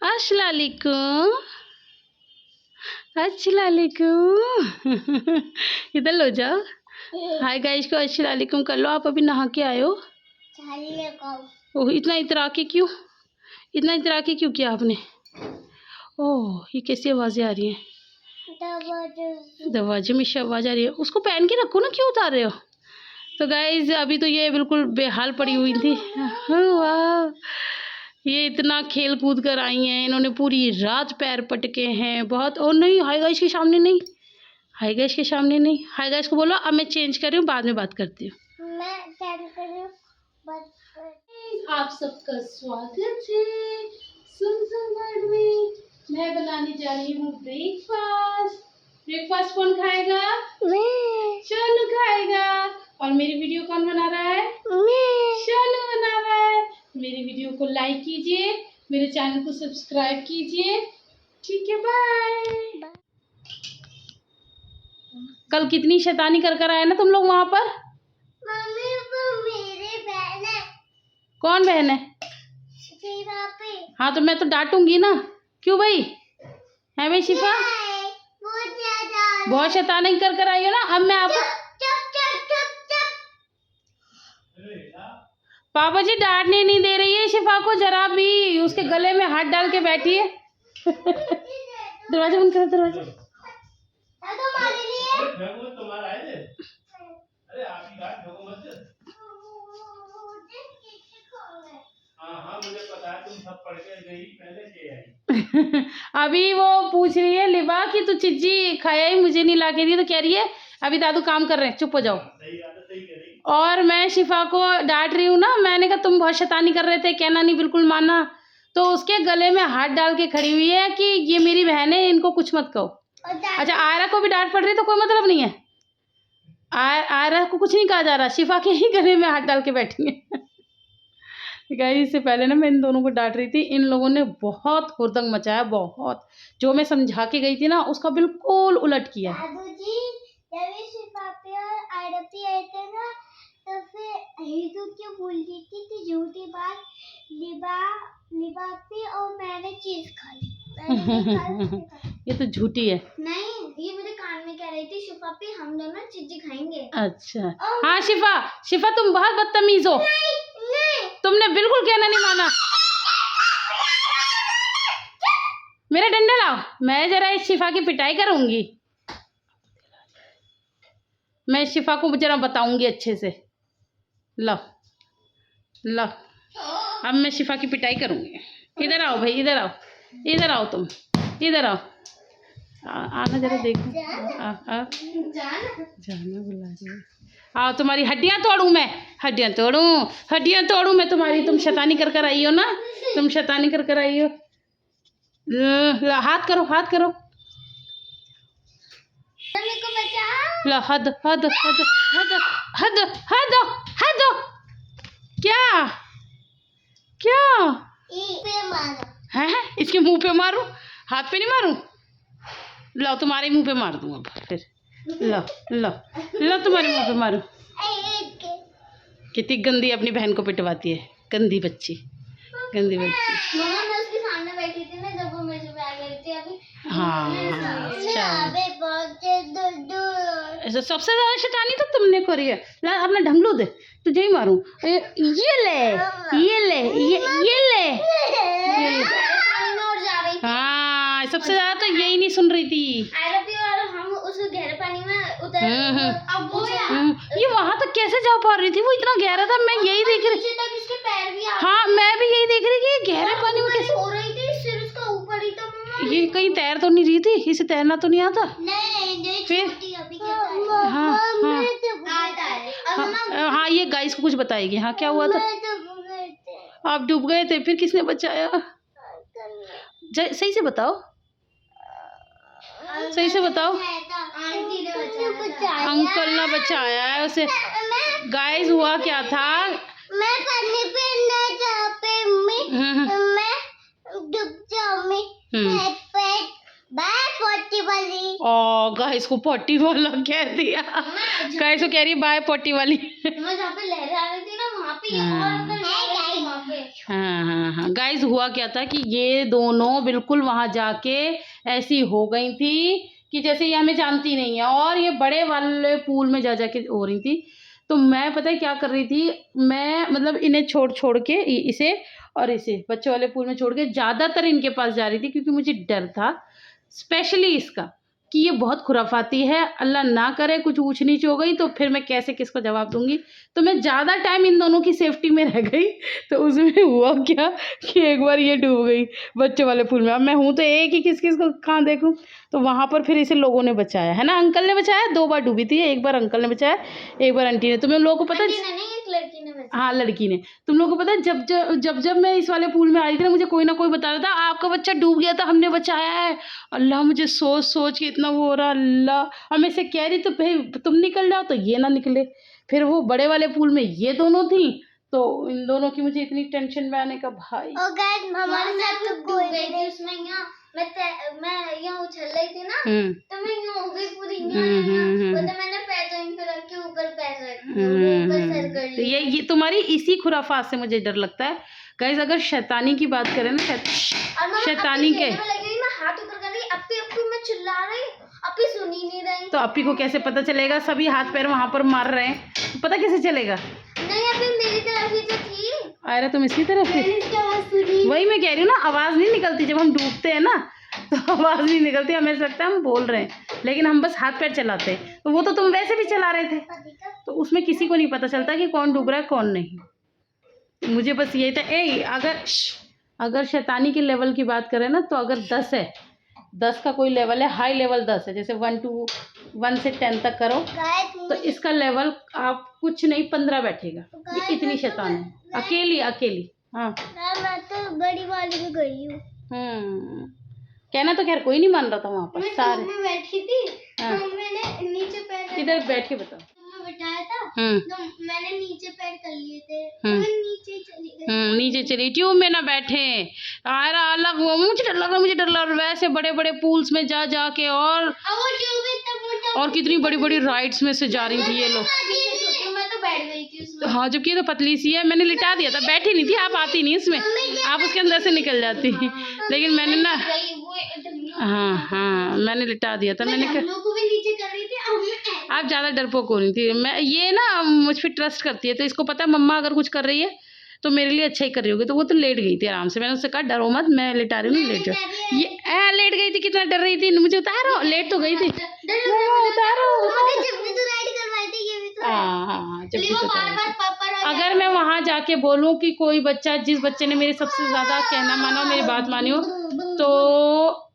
अस्सलामुअलैकुम, अस्सलामुअलैकुम। इधर लो जाओ। हाय गाइस को अस्सलामुअलैकुम कर लो। आप अभी नहा के आए हो? ओह इतना इतरा के क्यों? इतना इतरा के क्यों किया आपने? ओह ये कैसी आवाज़ें आ रही हैं? दरवाजे में से आवाज़ आ रही है। उसको पहन के रखो ना, क्यों उतार रहे हो? तो गाइस अभी तो ये बिल्कुल बेहाल पड़ी हुई थी। वाह, ये इतना खेल कूद कर आई हैं, इन्होंने पूरी रात पैर पटके हैं बहुत। और नहीं, हाय गाइस के सामने नहीं, हाय गाइस के सामने नहीं। हाय गाइस को बोलो अब मैं चेंज कर रही हूँ, बाद में बात करती हूँ। आप सबका स्वागत है सुनसुन में। मैं बनाने जा रही हूँ ब्रेकफास्ट। ब्रेकफास्ट कौन खाएगा? मैं। सोनू खाएगा। और मेरी वीडियो कौन बना रहा है? मैं। सोनू बना रहा है। मेरी वीडियो को लाइक कीजिए, मेरे चैनल को सब्सक्राइब कीजिए। ठीक है, बाय। कल कितनी शैतानी कर आए ना तुम लोग वहाँ पर? मम्मी वो मेरी बहन है। कौन बहन है? शिफा पे। हाँ तो मैं तो डांटूंगी ना। क्यों भाई? है भाई शिफा? बहुत शैतानी कर आई हो ना। अब मैं आपको पापा जी डांटने नहीं दे रही है शिफा को जरा भी। उसके गले में हाथ डाल के बैठी है। दरवाजा बंद करो, दरवाजा। मुझे पता है तुम सब पढ़ के गई पहले से आई। अभी वो पूछ रही है लिबा कि तू चिज्जी खाया ही मुझे नहीं ला के दी, तो कह रही है अभी दादू काम कर रहे हैं, चुप हो जाओ। और मैं शिफा को डांट रही हूँ ना, मैंने कहा तुम बहुत शैतानी कर रहे थे, कहना नहीं बिल्कुल माना। तो उसके गले में हाथ डाल के खड़ी हुई है कि ये मेरी बहन है, इनको कुछ मत कहो। अच्छा आयरा को भी डांट पड़ रही तो कोई मतलब नहीं है। आयरा को कुछ नहीं कहा जा रहा, शिफा के ही गले में हाथ डाल के बैठी है। गाइस इससे पहले ना मैं इन दोनों को डांट रही थी, इन लोगों ने बहुत हुड़दंग मचाया, बहुत। जो मैं समझा के गई थी ना उसका बिल्कुल उलट किया। तो फिर हीतू क्यों बोल रही थी झूठी बात, लिबापी और मैंने चीज खा ली। ये तो झूठी है। नहीं ये मुझे कान में कह रही थी शिफा पे हम दोनों चीजें खाएंगे। अच्छा हाँ शिफा, शिफा तुम बहुत बदतमीज हो। नहीं तुमने बिल्कुल कहना नहीं माना। मेरा डंडा लाओ, मैं जरा इस शिफा की पिटाई करूंगी। मैं शिफा को जरा बताऊंगी अच्छे से। लो लो अब मैं शिफा की पिटाई करूंगी। इधर आओ भाई, इधर आओ, इधर आओ, तुम इधर आओ। आना जरा देखो। जाना बुला रही है। आओ तुम्हारी हड्डियां तोड़ूं मैं, हड्डियां तोड़ूं मैं तुम्हारी। तुम शैतानी कर आई हो ना, तुम शैतानी कर आई हो। हाथ करो, हाथ करो। ला हद हद हद हद हद हद हद। क्या क्या है? इसके मुंह पे मारूं? हाथ पे नहीं मारूं? लो तुम्हारे मुंह पे मार दूं अब फिर। लो लो लो तुम्हारे मुंह पे मारूं। कितनी गंदी अपनी बहन को पिटवाती है, गंदी बच्ची, गंदी बच्ची। मैं उसके सामने बैठी थी ना जब वो मेरे से प्यार कर रही थी अभी। हाँ अच्छा सबसे ज्यादा शैतानी तो तुमने करी है। ला अपना ढंगलू दे, तुझे ही मारूं। ये ले ये ले ये ले। हाँ सबसे ज्यादा तो यही नहीं सुन रही थी। हम उस गहरे पानी में उतर। ये वहां तक कैसे जा पा रही थी? वो इतना गहरा था, मैं यही देख रही। हाँ मैं भी यही देख रही कि गहरे पानी में कैसे हो रही थी। सिर उसका ऊपर ही था। ये कहीं तैर तो नहीं रही थी? इसे तैरना तो नहीं आता? नहीं फिर हाँ हाँ हाँ ये गाइस को कुछ बताएगी। हाँ क्या हुआ था? आप डूब गए थे, फिर किसने बचाया? सही से बताओ, सही से बताओ। अंकल ने बचाया है उसे। गाइस हुआ क्या था? मैं पानी पे नहीं जा पे मैं डूब जाऊंगी। बाय पोटी वाली। ओ गाइस को पोटी वाला कह दिया। गाइस को कह रही है बाय पोटी वाली। मैं जहाँ पे लहरें आ रही थी ना वहाँ पे। हाँ हाँ हाँ गाइस, हुआ क्या था कि ये दोनों बिल्कुल वहाँ जाके ऐसी हो गई थी कि जैसे ये हमें जानती नहीं है, और ये बड़े वाले पूल में जा के हो रही थी। तो मैं पता है क्या कर रही थी, मैं मतलब इन्हें छोड़ के इसे और इसे बच्चों वाले पूल में छोड़ के ज़्यादातर इनके पास जा रही थी, क्योंकि मुझे डर था स्पेशली इसका कि ये बहुत खुराफाती है, अल्लाह ना करे कुछ ऊंच नीच हो गई तो फिर मैं कैसे किसको जवाब दूंगी। तो मैं ज़्यादा टाइम इन दोनों की सेफ्टी में रह गई। तो उसमें हुआ क्या कि एक बार ये डूब गई बच्चों वाले पूल में। अब मैं हूँ तो एक ही, किस को कहाँ देखूँ। तो वहाँ पर फिर इसे लोगों ने बचाया है ना, अंकल ने बचाया। 2 बार डूबी थी, एक बार अंकल ने बचाया, एक बार आंटी ने। तुम्हें लोगों को पता है, लड़की ने बचाया। हाँ लड़की ने। तुम लोगों को पता है, जब मैं इस वाले पूल में आई थी ना, मुझे कोई ना कोई बता रहा था आपका बच्चा डूब गया था, हमने बचाया है। अल्लाह, मुझे सोच के इतना वो हो रहा, अल्लाह। अब मैं इसे कह रही तो भाई तुम निकल जाओ, तो ये ना निकले। फिर वो बड़े वाले पूल में ये दोनों थी, तो इन दोनों की मुझे इतनी टेंशन में आने का भाई। और गाइस हमारे साथ तो कोई नहीं थी उसमें। यहाँ मैं यहाँ उछल रही थी ना, तो मैं यहाँ हो गई पूरी। तो मैंने पैर जमीन पे रख के ऊपर पैर रखे, ऊपर सर कर तो लिया। ये तुम्हारी इसी खुराफात से मुझे डर लगता है गाइस। अगर शैतानी की बात करें ना, शैतानी के, मैं हाथ ऊपर कर रही, अपी मैं चिल्ला रही, अपी सुन ही नहीं रही। तो अपी को कैसे पता चलेगा? सभी हाथ पैर वहां पर मार रहे हैं, तो पता कैसे चलेगा? नहीं, अपी मेरी तरफ ही तो थी। अरे तुम इसकी तरफ थी। वही मैं कह रही हूँ ना, आवाज नहीं निकलती जब हम डूबते हैं ना, तो आवाज नहीं निकलती, हमें लगता है हम बोल रहे हैं, लेकिन हम बस हाथ पैर चलाते हैं। तो वो तो तुम वैसे भी चला रहे थे, तो उसमें किसी को नहीं पता चलता कि कौन डूब रहा है कौन नहीं। मुझे बस यही था। अगर शैतानी के लेवल की बात करें ना, तो अगर 10 है, 10 का कोई लेवल है, हाई लेवल 10 है, जैसे 1 से 10 तक करो, तो इसका लेवल आप कुछ नहीं 15 बैठेगा। ये इतनी शैतान है, अकेली। हाँ मैं तो बड़ी वाली में गई हूँ। कहना तो खैर कोई नहीं मान रहा था वहाँ पर, सारे मैं बैठी थी। तो मैंने नीचे पैर इधर बैठ के बताओ। तुम्हें बिठाया था, तो मैंने नीचे पैर कर लिए थे, तो मैं नीचे चली गई। नीचे चली, ट्यूब में ना बैठे। अलग मुझे डर लग रहा। वैसे बड़े बड़े पूल्स में जा के, और कितनी बड़ी बड़ी राइड्स में से जा रही थी ये लोग। मैं तो बैठ गई थी उसमें। हाँ, जबकि ये तो पतली सी है, मैंने लिटा दिया था। बैठी नहीं थी, आप आती नहीं इसमें, आप उसके अंदर से निकल जाती। लेकिन मैंने ना, हाँ मैंने लिटा दिया था। मैंने को भी नीचे कर रही थी। आप ज़्यादा डरपोक हो रही थी। मैं ये ना मुझ पर ट्रस्ट करती है, तो इसको पता है मम्मा अगर कुछ कर रही है तो मेरे लिए अच्छा ही कर रही होगी। तो वो तो लेट गई थी आराम से। मैंने उससे कहा डरो मत, मैं लिटा रही हूँ, लेट जाओ। ये लेट गई थी, कितना डर रही थी। मुझे उतारो, लेट तो गई थी। हाँ, अगर मैं वहाँ जाके बोलूँ कि कोई बच्चा, जिस बच्चे ने मेरे सबसे ज़्यादा कहना माना, मेरी बात मानी हो, तो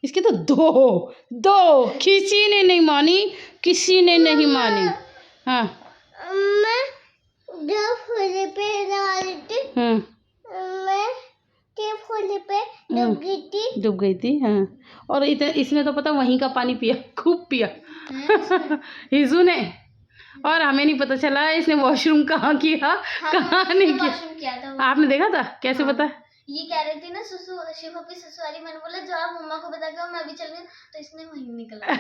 इसके तो दो किसी ने नहीं मानी। हाँ, मैं जब फूले पे डाली थी, मैं जब फूले पे डूब गई थी। हाँ, और इसने तो पता वहीं का पानी पिया, खूब पिया हिजू ने। और हमें नहीं पता चला इसने वॉशरूम कहाँ किया, कहाँ नहीं किया। आपने देखा था कैसे? पता ये कह रही थी ना सुसु, शिवपी सुसु वाली। मैंने बोला जो आप मम्मा को बता के मैं भी चल गई, तो इसने वहीं निकला।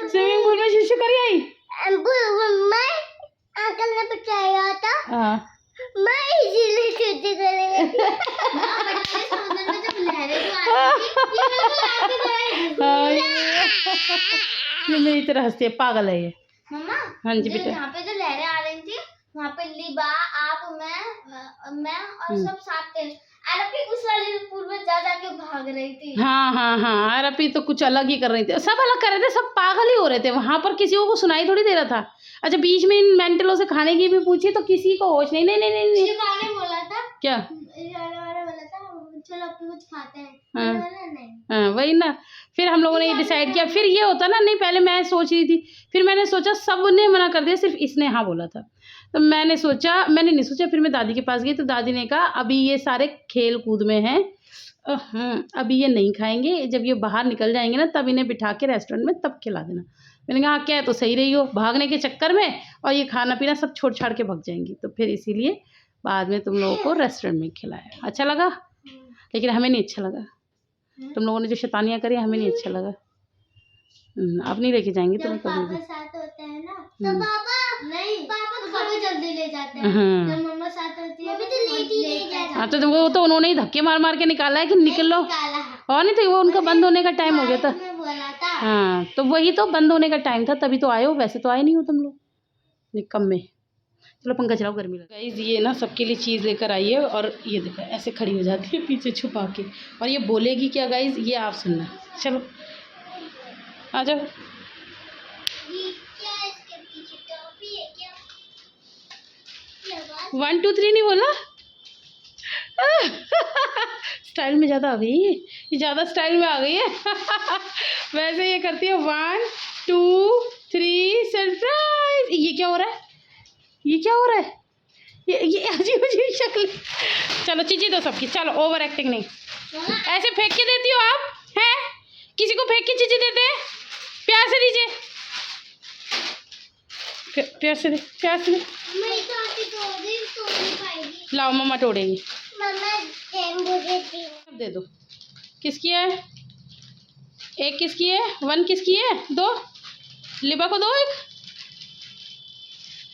स्विमिंग पूल में शिशु करी आई। मैं अंकल ने बचाया था, मैं इसीलिए छुट्टी करेंगे। समुद्र में जब लहरें ये मेरी तरह हंसती है, पागल है ये। मम्मा, हाँ जी बेटा। यहाँ पे जो लहरें आ रही थी, वहाँ पे लिबा, आप, मैं और सब साथ थे। आरपी उस वाले पूल में जा के भाग रही थी। हाँ, आरपी तो कुछ अलग ही कर रही थी, सब अलग कर रहे थे, सब पागल ही हो रहे थे वहां पर। किसी को सुनाई थोड़ी दे रहा था। अच्छा, बीच में इन मेंटलों से खाने की भी पूछी तो किसी को होश नहीं। शिवानी बोला था क्या, बोला था चलो अपनी कुछ खाते हैं। हाँ वही ना। फिर हम लोगों ने ये डिसाइड किया। फिर ये होता ना, नहीं पहले मैं सोच रही थी, फिर मैंने सोचा सबने मना कर दिया, सिर्फ इसने हाँ बोला था। तो मैंने नहीं सोचा। फिर मैं दादी के पास गई, तो दादी ने कहा अभी ये सारे खेल कूद में हैं, अभी ये नहीं खाएंगे, जब ये बाहर निकल जाएंगे ना, तब इन्हें बिठा के रेस्टोरेंट में तब खिला देना। मैंने कहा क्या है, तो सही रही हो, भागने के चक्कर में और ये खाना पीना सब छोड़ छाड़ के भाग जाएंगी। तो फिर इसीलिए बाद में तुम लोगों को रेस्टोरेंट में खिलाया। अच्छा लगा, लेकिन हमें नहीं अच्छा लगा। तुम लोगों ने जो शैतानियाँ करी हमें नहीं अच्छा लगा। अब नहीं लेके जाएंगे तुम्हें कभी भी। साथ होते हैं ना तो पापा जल्दी ले जाते हैं। जब मम्मा साथ होती है तो लेट ही ले जाते हैं। हाँ तो वो तो उन्होंने ही धक्के मार मार के निकाला है कि निकल लो, और नहीं तो वो उनका बंद होने का टाइम हो गया था। हाँ तो वही तो बंद होने का टाइम था, तभी तो आए हो, वैसे तो आए नहीं हो तुम लोग निकम्मे। चलो पंखा चलाओ, गर्मी लग गाइस। ये ना सबके लिए चीज़ लेकर आई है और ये देखो ऐसे खड़ी हो जाती है पीछे छुपा के, और ये बोलेगी क्या गाइस, ये आप सुनना। चलो आ जाओ। क्या इसके पीछे टॉफी है क्या? 1 2 3 नहीं बोला। स्टाइल में ज़्यादा आ गई, ये ज़्यादा स्टाइल में आ गई है। वैसे ये करती है 1 2 3 सरप्राइज। ये क्या हो रहा है, ये क्या हो रहा है, ये अजीब अजीब शक्ल। चलो चीज़ें दो सबकी, चलो ओवर एक्टिंग नहीं। ऐसे फेंक के देती हो आप हैं, किसी को फेंक के चीज़ें देते हैं? प्यार से दीजिए, प्यार से दे, प्यार से दे। लाओ मम्मा तोड़ेगी। दे दो। किसकी है? एक किसकी है? 1 किसकी है? 2 लिबा को दो, एक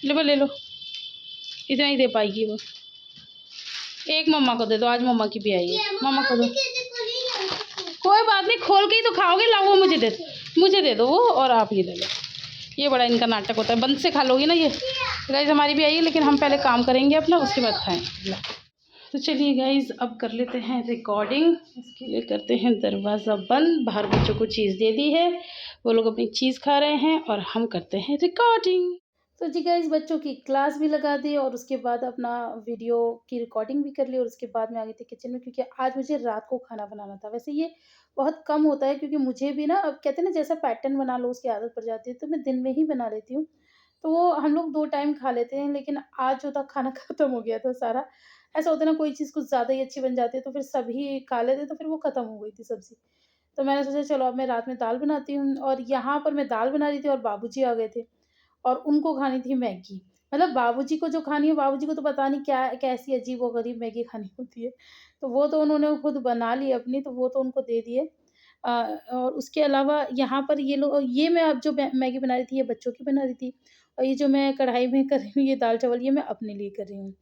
लिबा ले लो, इतना ही दे पाएगी वो। एक मम्मा को दे दो, आज मम्मा की भी आई है, मम्मा को दो। कोई बात नहीं, खोल के ही तो खाओगे। लाओ वो मुझे दे दो वो, और आप ये ले लो। ये बड़ा इनका नाटक होता है, बंद से खा लोगी ना ये। गाइस हमारी भी आई है, लेकिन हम पहले काम करेंगे अपना, उसके बाद खाएंगे। तो चलिए गाइस अब कर लेते हैं रिकॉर्डिंग। इसके लिए करते हैं दरवाज़ा बंद। बाहर बच्चों को चीज़ दे दी है, वो लोग अपनी चीज़ खा रहे हैं और हम करते हैं रिकॉर्डिंग। तो जी गाइस बच्चों की क्लास भी लगा दी और उसके बाद अपना वीडियो की रिकॉर्डिंग भी कर ली, और उसके बाद मैं आ गई थी किचन में, क्योंकि आज मुझे रात को खाना बनाना था। वैसे ये बहुत कम होता है, क्योंकि मुझे भी ना, अब कहते हैं ना जैसा पैटर्न बना लो उसकी आदत पड़ जाती है, तो मैं दिन में ही बना लेती हूँ। तो वो हम लोग 2 टाइम खा लेते हैं, लेकिन आज जो था खाना ख़त्म हो गया था सारा। ऐसा होता है ना, कोई चीज़ कुछ ज़्यादा ही अच्छी बन जाती है तो फिर सभी खा लेते हैं, तो फिर वो ख़त्म हो गई थी सब्ज़ी। तो मैंने सोचा चलो अब मैं रात में दाल बनाती हूँ, और यहाँ पर मैं दाल बना रही थी और बाबूजी आ गए थे और उनको खानी थी मैगी। मतलब बाबूजी को जो खानी है, बाबूजी को तो पता नहीं क्या कैसी अजीब-ओ-गरीब मैगी खानी होती है। तो वो तो उन्होंने खुद बना ली अपनी, तो वो तो उनको दे दिए। अ, और उसके अलावा यहाँ पर ये मैं अब जो मैगी बना रही थी, ये बच्चों की बना रही थी, और ये जो मैं कढ़ाई में कर रही हूँ, ये दाल-चावल, ये मैं अपने लिए कर रही हूँ।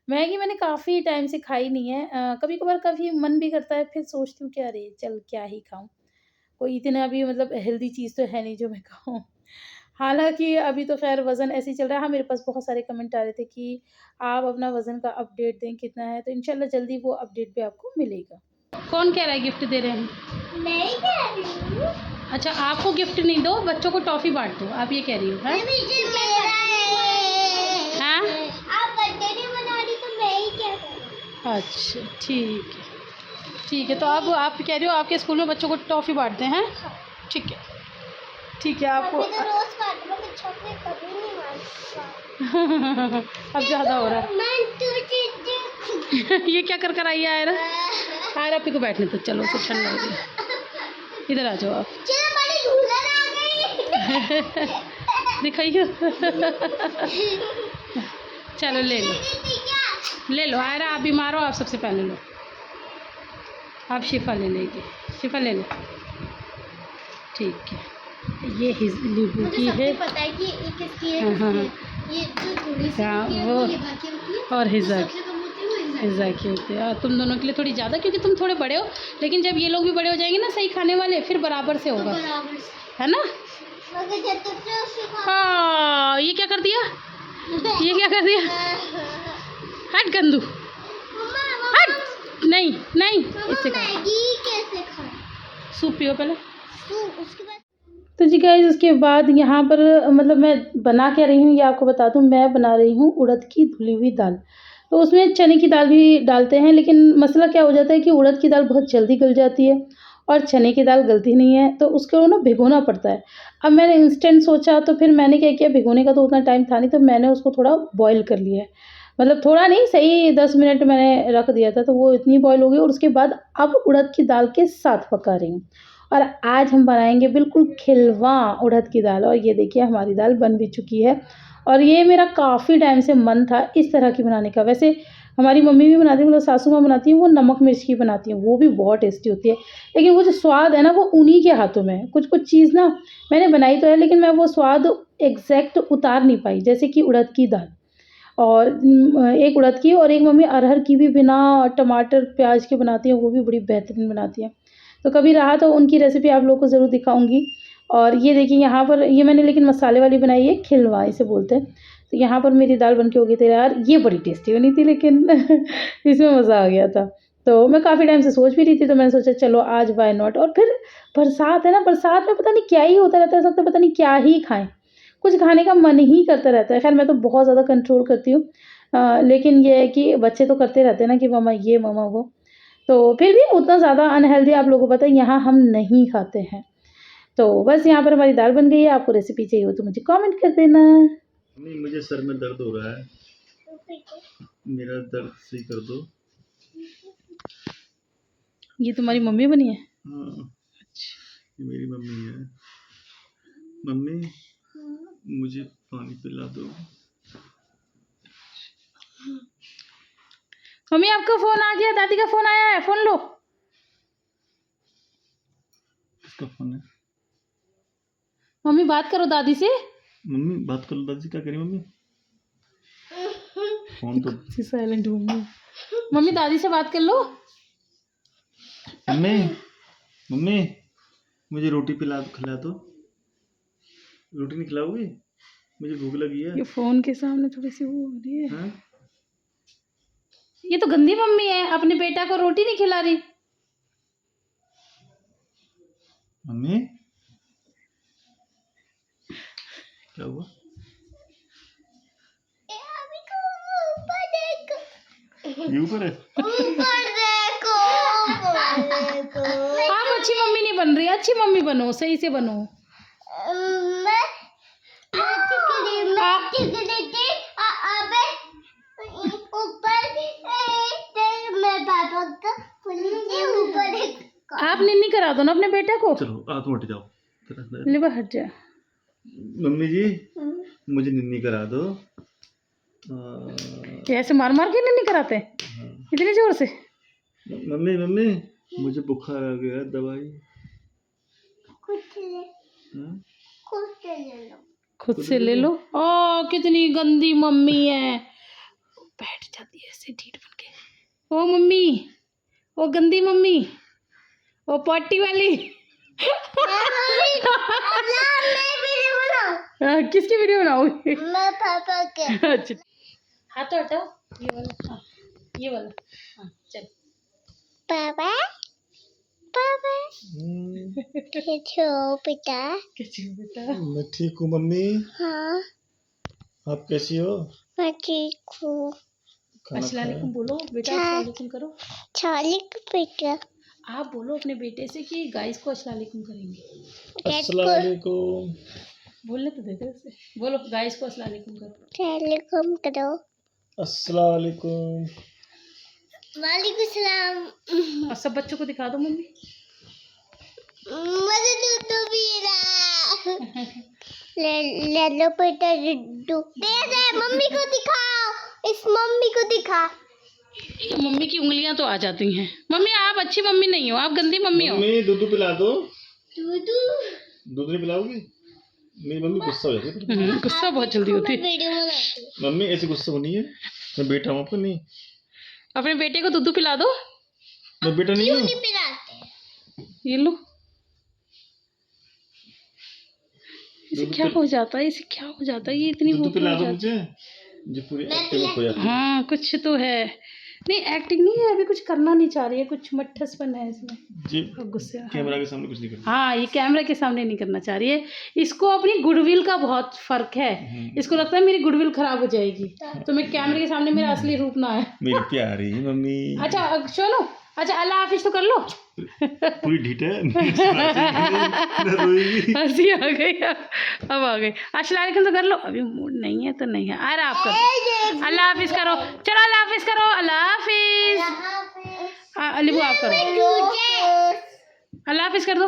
मैगी मैंने काफ़ी टाइम से खाई नहीं है। कभी-कभार कभी मन भी करता है, फिर सोचती हूँ कि अरे! चल क्या ही खाऊँ। कोई इतना भी मतलब हेल्दी चीज़ तो है नहीं जो मैं खाऊँ। हालाँकि अभी तो ख़ैर वज़न ऐसे ही चल रहा है। हाँ, मेरे पास बहुत सारे कमेंट आ रहे थे कि आप अपना वज़न का अपडेट दें कितना है, तो इंशाल्लाह जल्दी वो अपडेट भी आपको मिलेगा। कौन कह रहा है गिफ्ट दे रहे हैं? मैं ही कह रही हूँ। अच्छा आपको गिफ्ट नहीं दो, बच्चों को टॉफ़ी बाँट दो, आप ये कह रही हो, हैं? हाँ? आप बर्थडे नहीं मना रही तो मैं ही क्या करूँ? अच्छा ठीक है, ठीक है। तो अब आप कह रहे हो आपके स्कूल में बच्चों को टॉफ़ी बाँटते हैं? ठीक है, ठीक है। आपको तो रोज़ बांटो, मैं चॉकलेट कभी नहीं बांटता। अब ज़्यादा हो रहा है। मैं तुझे ये क्या कर आई है आयरा? आयरा अपनी को बैठने दो, चलो उसे ठंड लग रही। इधर आ जाओ आप। चलो बड़ी झूलन आ गई। दिखाइए। चलो ले लो आयरा, आप बीमार हो, आप सबसे पहले लो। आप शिफा ले लेगी, शिफा ले लो। ठीक है, ये लीबू की है। पता है कि ये किसकी है? हाँ, ये जो थोड़ी सी हाँ, होती है, वो ये बाकी होती है, और हिज़ा सबसे कम होती है वो हिज़ा की होती है। और तुम दोनों के लिए थोड़ी ज़्यादा, क्योंकि तुम थोड़े बड़े हो, लेकिन जब ये लोग भी बड़े हो जाएंगे ना सही खाने वाले, फिर बराबर से होगा, बराबर से। है ना? मगर जब तक से उसको हाँ, ये क्या कर दिया, ये क्या कर दिया? हट गंदू, हट। नहीं नहीं, इससे मैगी कैसे खाएं? सूप पियो पहले। उसके बाद तो जी गाइस उसके बाद यहाँ पर मतलब मैं बना क्या रही हूँ ये आपको बता दूँ। मैं बना रही हूँ उड़द की धुली हुई दाल। तो उसमें चने की दाल भी डालते हैं, लेकिन मसला क्या हो जाता है कि उड़द की दाल बहुत जल्दी गल जाती है और चने की दाल गलती नहीं है, तो उसको ना भिगोना पड़ता है। अब मैंने इंस्टेंट सोचा, तो फिर मैंने क्या किया, भिगोने का तो उतना टाइम था नहीं, तो मैंने उसको थोड़ा बॉयल कर लिया है। मतलब थोड़ा नहीं, सही 10 मिनट मैंने रख दिया था, तो वो इतनी बॉयल हो गई। और उसके बाद अब उड़द की दाल के साथ पका रही हूँ, और आज हम बनाएंगे बिल्कुल खिलवां उड़द की दाल। और ये देखिए हमारी दाल बन भी चुकी है, और ये मेरा काफ़ी टाइम से मन था इस तरह की बनाने का। वैसे हमारी मम्मी भी बनाती है, मतलब सासू माँ बनाती हैं, वो नमक मिर्च की बनाती हैं, वो भी बहुत टेस्टी होती है। लेकिन वो जो स्वाद है ना वो उन्हीं के हाथों में है। कुछ कुछ चीज़ ना मैंने बनाई तो है लेकिन मैं वो स्वाद एग्जैक्ट उतार नहीं पाई। जैसे कि उड़द की दाल और एक उड़द की और एक मम्मी अरहर की भी बिना टमाटर प्याज के बनाती हैं, वो भी बड़ी बेहतरीन बनाती हैं। तो कभी रहा तो उनकी रेसिपी आप लोगों को ज़रूर दिखाऊंगी। और ये देखिए यहाँ पर ये मैंने लेकिन मसाले वाली बनाई है, खिलवा इसे बोलते हैं। तो यहाँ पर मेरी दाल बन के हो गई थी यार, ये बड़ी टेस्टी बनी थी लेकिन इसमें मज़ा आ गया था। तो मैं काफ़ी टाइम से सोच भी रही थी, तो मैंने सोचा चलो आज व्हाई नॉट। और फिर बरसात है ना, बरसात में पता नहीं क्या ही होता रहता है, सब तो पता नहीं क्या ही खाएं, कुछ खाने का मन ही करता रहता है। खैर मैं तो बहुत ज़्यादा कंट्रोल करती हूँ, लेकिन ये है कि बच्चे तो करते रहते हैं ना कि मम्मा ये मम्मा वो। तो फिर भी उतना ज़्यादा अनहेल्दी आप लोगों को पता है यहाँ हम नहीं खाते हैं। तो बस यहाँ पर हमारी दाल बन गई है। आपको रेसिपी चाहिए हो तो मुझे कमेंट कर देना। मम्मी मुझे सर में दर्द हो रहा है, मेरा दर्द सही कर दो। ये तुम्हारी मम्मी बनी है? हाँ, ये मेरी मम्मी है। मम्मी मुझे पानी पिला दो। मम्मी आपका फ़ोन आ गया, दादी का फ़ोन आया है, फ़ोन लो। इसका फोन है। मम्मी बात करो दादी से। मम्मी बात कर लो दादी से। क्या करी मम्मी? फोन तो साइलेंट मम्मी। मम्मी दादी से बात कर लो। मम्मी मम्मी मुझे रोटी खिला दो। रोटी नहीं खिलाओगी? मुझे भूख लगी है। ये फ़ोन के सामने थोड़ी सी वो हो रही है। हाँ? ये तो गंदी मम्मी है, अपने बेटा को रोटी नहीं खिला रही। मम्मी क्या हुआ? ये ऊपर है। आप अच्छी मम्मी नहीं बन रही, अच्छी मम्मी बनो, सही से बनो। आप निन्नी करा दो ना अपने बेटे को। चलो तुम हट जाओ। लिबा हट जा। मम्मी जी मुझे निन्नी करा दो। ऐसे मार मार के निन्नी कराते हैं इतनी जोर से? मम्मी मम्मी मुझे बुखार आ गया, दवाई। खुद से ले लो। ओ कितनी गंदी मम्मी है, बैठ जाती है ऐसे ढीठ बन के। ओ मम्मी, ओ गंदी मम्मी, ओ पॉटी वाली। किसकी वीडियो बनाओगी? मैं पापा के। अच्छा हाथ तो हटाओ, ये वाला। हाँ ये वाला। हाँ चल। पापा पापा कैसे हो बेटा? कैसी हो बेटा? मैं ठीक हूँ मम्मी। हाँ आप कैसी हो? मैं ठीक हूँ। अस्सलाम वालेकुम बोलो बेटा, अस्सलाम वालेकुम करो। चालिक बेटा आप बोलो अपने बेटे से कि गाइस को अस्सलाम वालेकुम करेंगे। अस्सलाम वालेकुम। बोलने तो देते उसे, बोलो गाइस को अस्सलाम वालेकुम करो। चालिकम करो। अस्सलाम वालेकुम। वालेकुम सलाम। और सब बच्चों को दिखा दो मम्मी। मुझे दूध भी ले लो बेटा दूध दे दे। मम्मी को दिखाओ, इस मम्मी को दिखा। ये मम्मी की उंगलियां तो आ जाती हैं। मम्मी आप अच्छी मम्मी नहीं हो, आप गंदी मम्मी हो। मम्मी दूध पिला दो। दूध नहीं पिलाओगी? मेरी मम्मी गुस्सा हो जाती है। गुस्सा बहुत जल्दी होती है। वीडियो बनाती। मम्मी ऐसे गुस्सा होनी है? मैं बेटा हूँ आपका नहीं? अपने बेटे को दूध पिला दो। मैं बेटा नहीं हूँ? नहीं पिलाते। ये लो। इसे क्या हो जाता है, इसे क्या हो जाता है, ये इतनी दूध वो पिला हो दो जाती है। मुझे, जो पूरी एक्टिंग हो जाती है। हाँ कुछ तो है। नहीं एक्टिंग नहीं है, अभी कुछ करना नहीं चाह रही है, कुछ मट्ठसपन है इसमें। जी गुस्से। कैमरा के सामने कुछ नहीं करना। हाँ ये कैमरा के सामने नहीं करना चाह रही है। इसको अपनी गुडविल का बहुत फर्क है। इसको लगता है मेरी गुडविल खराब हो जाएगी तो मैं कैमरे के सामने मेरा असली रूप ना है। मेरी प्यारी मम्मी। अच्छा अब सुनो, अच्छा अल्लाह हाफिज तो कर लो। पूरी ढीठ है। रोएगी। हंसी आ गई, अब आ गई। अस्सलाम वालेकुम तो कर लो, अभी मूड नहीं है तो नहीं है। अरे आप करो, अल्लाह हाफिज करो, चलो अल्लाह हाफिज करो, अल्लाह हाफिज। अलीबू आप करो, अल्लाह हाफिज कर दो।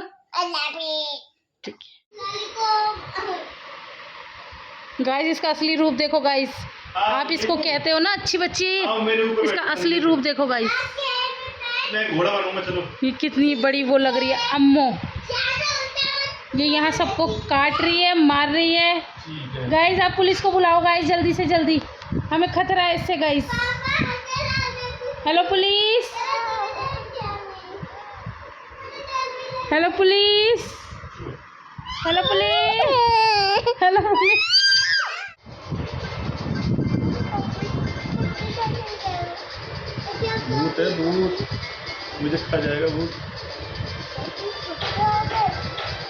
ठीक है गाइस, इसका असली रूप देखो गाइस। आप इसको कहते हो ना अच्छी बच्ची। आओ मेरे ऊपर इसका बैठो, असली रूप देखो गाइस, मैं घोड़ा बनूंगा, चलो। ये कितनी बड़ी वो लग रही है अम्मो। ये यहाँ सबको काट रही है, मार रही है। ठीक है। गाइस आप पुलिस को बुलाओ गाइस, जल्दी से जल्दी, हमें खतरा है इससे guys. Hello police, hello police, hello police, hello police. भूत है, भूत मुझे खा जाएगा भूत।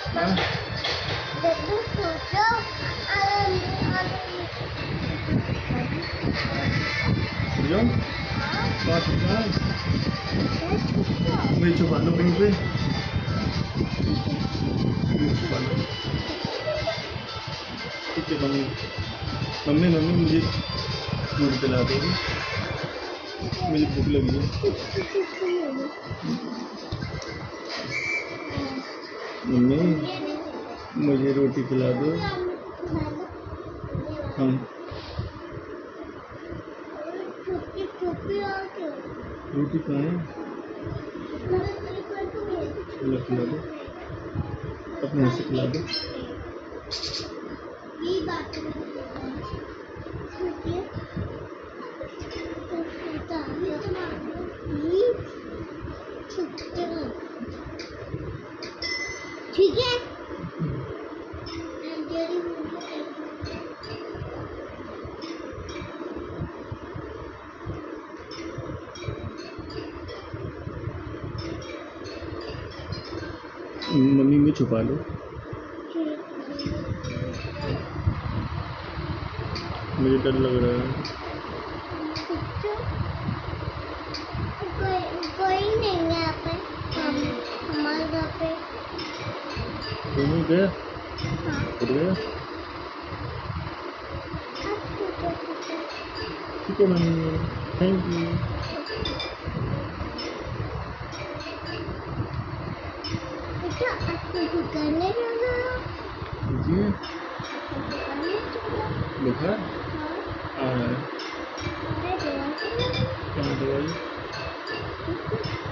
हाँ? जाओ, बात सुना। मुझे छुपा लो कहीं पे, मुझे छुपा लो। ठीक है मम्मी, मम्मी मम्मी मुझे दूध पिला दोगी, मुझे भूख लगी है। मम्मी मुझे रोटी खिला दो। हाँ रोटी कहाँ है? खिला दो, अपने हाथ से खिला दो। ठीक है। मम्मी में छुपा लो, मुझे डर लग रहा है। कोई नहीं है यहाँ पे, हमारे घर पे। कोई नहीं गया? हाँ। उठ गया? ठीक है मम्मी, थैंक यू। करने जी देखा आ रहा है। क्या दवाई?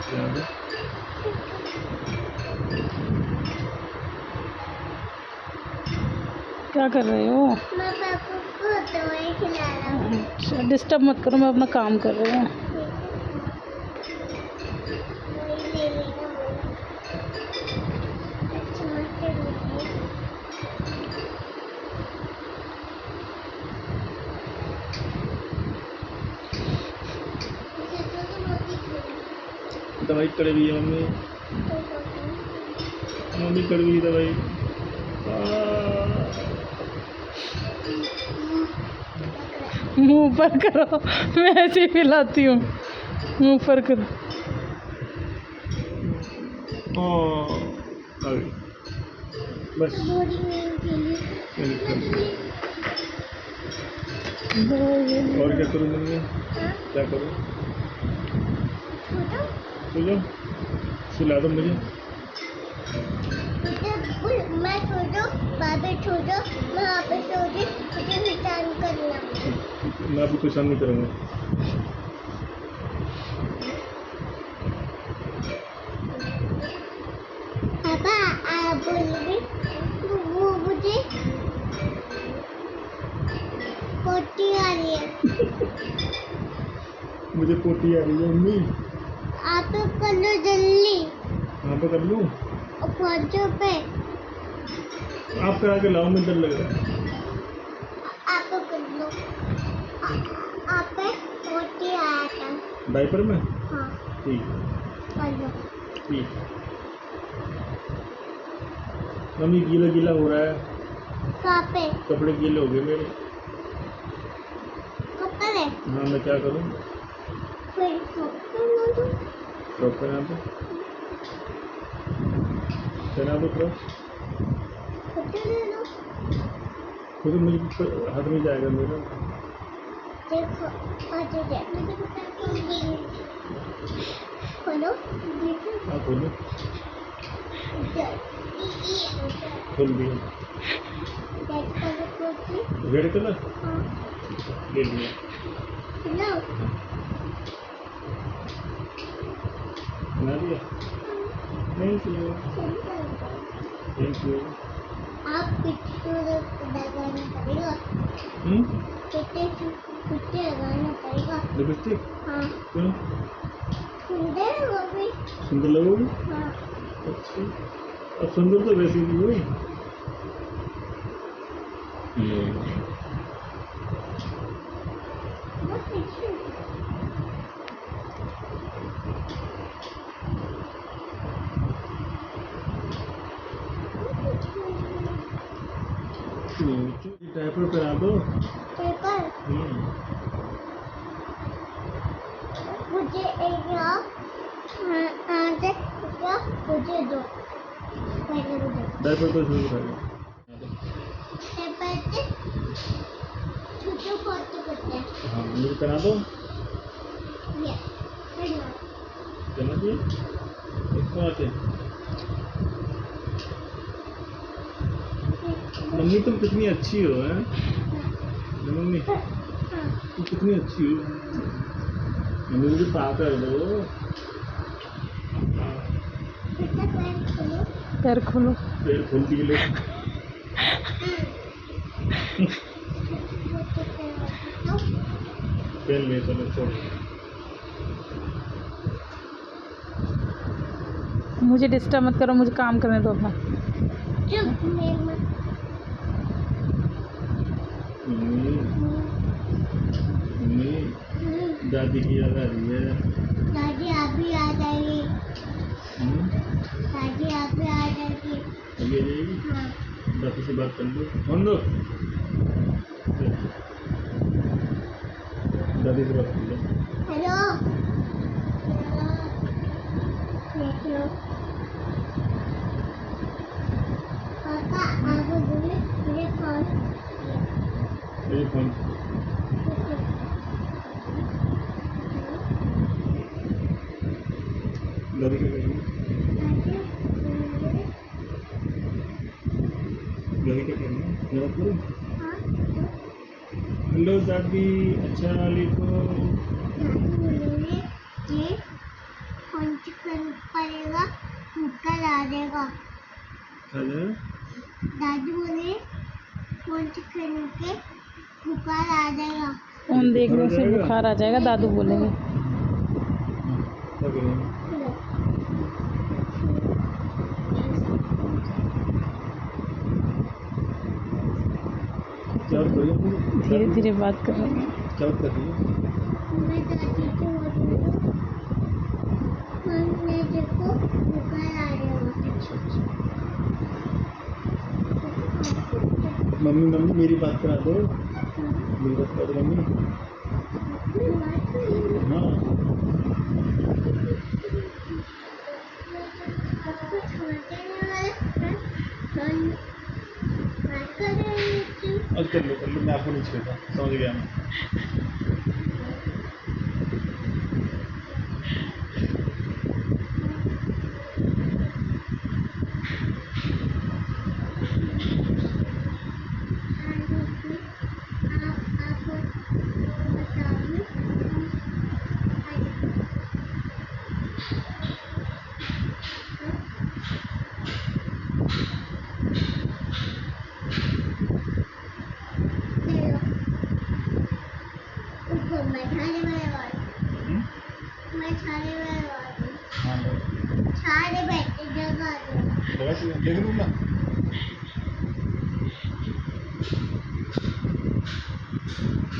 क्या दे? क्या कर रहे हो? मैं पापा को दवाई खिला रहा हूँ। अच्छा डिस्टर्ब मत करो, मैं अपना काम कर रही हूँ। दवाई कड़वी है मम्मी, मम्मी कड़वी दवाई। मुंह पर करो, मैं ऐसे ही पिलाती हूँ, मुंह पर करो। बस और क्या करूँ मम्मी, क्या करूँ? सो जाओ, सुला दो मुझे। मैं छोड़ो, बाबे छोड़ो, मैं यहाँ पे सो गई, मुझे निशान करना। मैं अभी कुछ नहीं करूँगा। पापा आप बोलोगे वो मुझे पोटी आ रही है। मुझे पोटी आ रही है मम्मी। आप कर लो जल्दी। कहाँ पे कर लूँ? फोटो पे। आप करा के लाओ, मुझे डर लग रहा है। आप कर लो। आप पे पोटी आया था। डायपर में? हाँ। ठीक कर लो। ठीक। मम्मी गीला गीला हो रहा है। कहाँ पे? कपड़े गीले हो गए मेरे। कपड़े? हाँ मैं क्या करूँ? फिर फ्रॉक पहना दो, पहना दो फ्रॉक। खुद मुझे हाथ में जाएगा मेरा। देखो खोलो। हाँ खोलो, खोल दिया। Red colour? हाँ। ले लिया। लो बना दिया। Thank you. Thank you. आप पिट्ठू लगाना पड़ेगा। पिट्ठू लगाना पड़ेगा। लिपस्टिक? हाँ क्यों? सुंदर होगी। सुंदर लगोगी? हाँ अच्छा, अब सुंदर तो वैसे ही हुई। बहुत अच्छी है। डायपर पहना दो। पेपर मुझे एक मुझे दो पहले मुझे डायपर तो शुरू कर दो। पेपर से छोटे फोटो करते हैं। हाँ मुझे पहना दो। ये पहना। पहना दिए? इसको आते मम्मी तुम कितनी अच्छी हो हैं? मम्मी तुम कितनी अच्छी हो। मम्मी मुझे पा कर दो। पैर खोलो। पैर खोल दिए ले। पहन ले चलो छोड़। मुझे डिस्टर्ब मत करो, मुझे काम करने दो अपना। मम्मी दादी की याद आ रही है। दादी आप भी आ जाएगी। दादी आप भी आ जाएगी। अभी आ जाएगी? हाँ दादी से बात कर लो। फोन दो। दादी से बात कर लो। हेलो देख लो पापा आप बोले मेरे फोन मेरे फोन दादी क्या करेंगे? दादी क्या करेंगे? जवाब करो। हेलो दादी, अच्छा लिखो। दादी बोलोगे ये फोन करना पड़ेगा बुखार आ जाएगा। हेलो दादी बोले फोन करने के बुखार आ जाएगा। फोन देखने से बुखार आ जाएगा, दादू बोलेंगे। क्या करेंगे? क्या कर रही हो? धीरे धीरे बात कर रहे हैं। क्या कर रही हो? मैं दादी को बोलूँगी फोन में देखो बुखार आ जाएगा। मम्मी मम्मी मेरी बात करा दो। मेरी बात करा दो मम्मी। हाँ अब कर लो मैं आपको नहीं छेड़ता। समझ गया मैं। देख लूँ ना।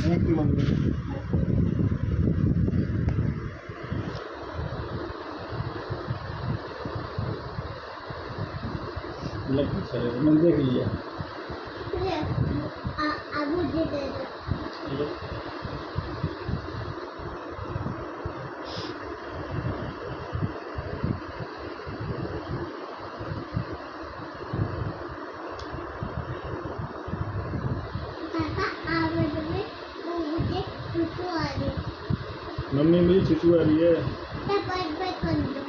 Thank you mummy. लग सारे मैंने देख लिया। अबू दे दो। मम्मी मुझे चुचू आ रही है। बाय बाय कर दो।